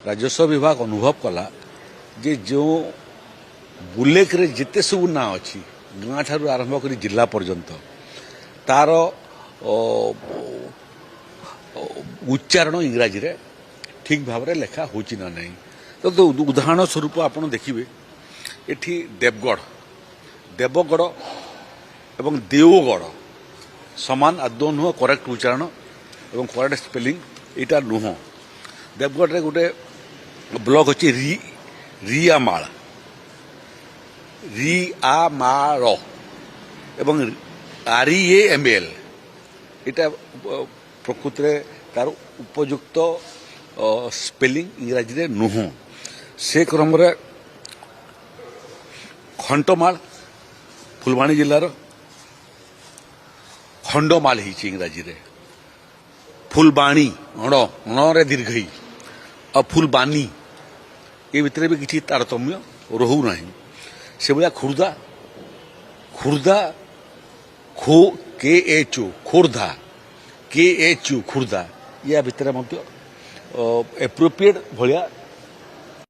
राजस्व विभाग अनुभव कला जे जो बुलेक रे जिते सब ना अच्छी गाँ ठारू आरंभ कर जिला पर्यंत तार उच्चारण इंग्राजी रे ठीक भाव में लेखा होची ना नहीं। तो उदाहरण स्वरूप आप देखिए एठी देवगढ़ एवं देवगढ़ समान आदौ नुह करेक्ट उच्चारण एवं करेक्ट स्पेलिंग यहाँ नुह। देवगढ़ रे गोटे ब्लॉक अच्छी रियामाल एवं REAML यहाँ प्रकृत में तार उपयुक्त स्पेलिंग इंग्राजी रे नुह। से क्रम रे खंटमाल फुलबाणी जिलार खंडमाल ही इंग्राजी रे फुलबाणी रे दीर्घई और फुलबानी ये भितर भी किसी तारतम्य रहू ना। से भाया खुर्दा खोर्धा KHU खुर्दा या भितर एप्रोप्रिएट भाया